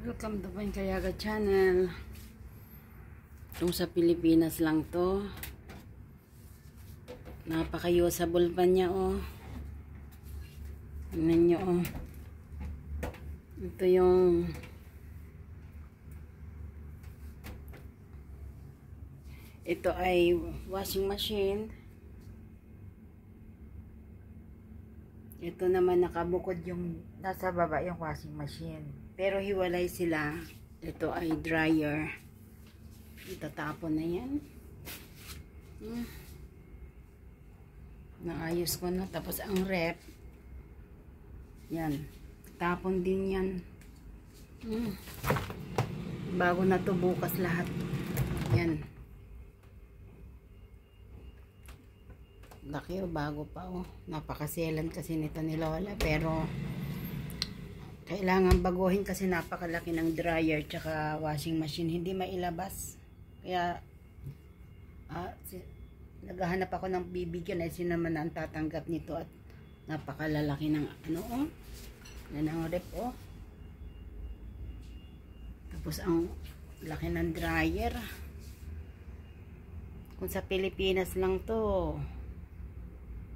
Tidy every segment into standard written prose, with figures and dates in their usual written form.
Welcome to Kayaga Channel. Itong sa Pilipinas lang to. Napaka-usable pa niya, oh. Tingnan nyo, oh. Ito yung ito ay washing machine. Ito naman nakabukod yung nasa baba yung washing machine. Pero hiwalay sila. Ito ay dryer. Itatapon na yan. Naayos ko na. Tapos ang rep. Yan. Tapon din yan. Bago na to bukas lahat. Yan. Laki o bago pa o. Napakaselan kasi nito ni Lola. Pero kailangan baguhin kasi napakalaki ng dryer tsaka washing machine. Hindi mailabas. Kaya naghahanap ako ng bibigyan ay sino naman ang tatanggap nito at napakalalaki ng ano o. Yan ang rep o. Tapos ang laki ng dryer. Kung sa Pilipinas lang to,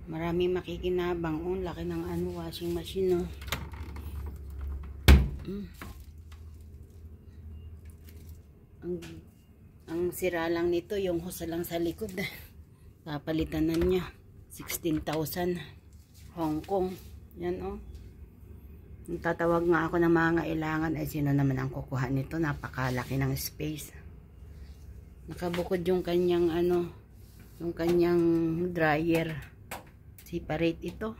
maraming makikinabang o. Laki ng ano washing machine o. Ang sira lang nito yung hose lang sa likod. Papalitan na niya 16,000 Hong Kong. Yan oh. Tatawag nga ako ng mga kailangan ay sino naman ang kukuha nito. Napakalaki ng space. Nakabukod yung kanyang ano, yung kanyang dryer. Separate ito.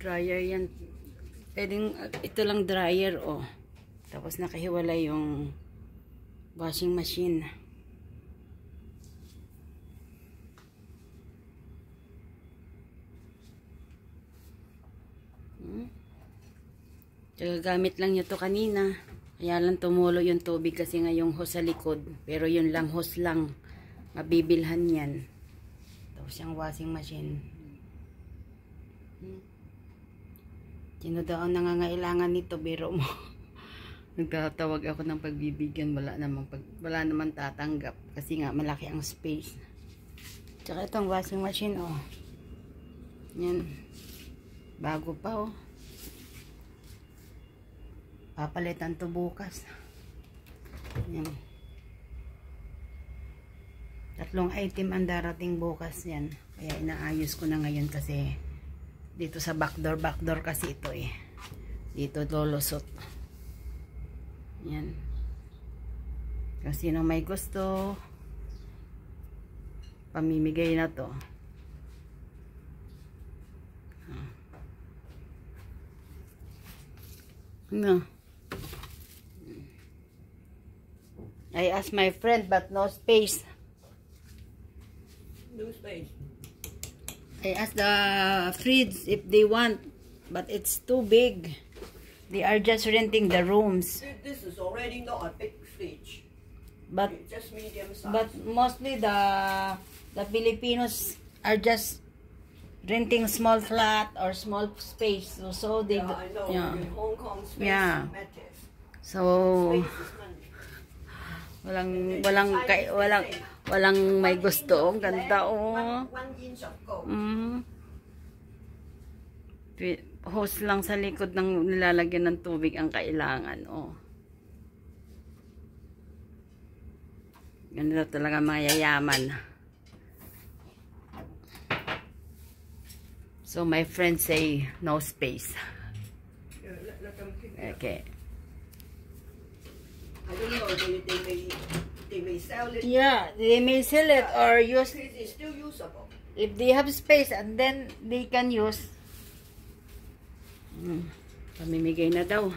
Dryer yan. Pwedeng ito lang dryer oh. Tapos nakahiwalay yung washing machine. Gamit lang nyo to kanina. Kaya lang tumulo yung tubig kasi nga yung hose sa likod. Pero yun lang hose lang. Mabibilhan yan. Tapos yung washing machine. Sino daw ang nangangailangan nito, biro mo. Nagtatawag ako ng pagbibigyan, wala naman tatanggap kasi nga malaki ang space. Tsaka itong washing machine oh. Yan. Bago pa oh. Papalitan to bukas. Yan. 3 item ang darating bukas yan. Kaya inaayos ko na ngayon kasi dito sa backdoor kasi ito eh. Dito lolusot. Yan. Kung sino may gusto, pamimigay na to. No. I asked my friend but no space. No space. I asked the fridge if they want, but it's too big. They are just renting the rooms. This is already not a big fridge. But it's just medium size. But mostly the Filipinos are just renting small flat or small space. So they I know. Yeah. In Hong Kong, space Yeah. matters. So Space is money. walang may gusto. Ang ganda oh. 1 inch of gold. Hose lang sa likod ng nilalagyan ng tubig ang kailangan oh. Ganito talaga mga yayaman. So my friends say no space. Okay. I don't know. They may sell it. Yeah, they may sell it or use. It's still usable. If they have space and then they can use. Pamimigay na daw.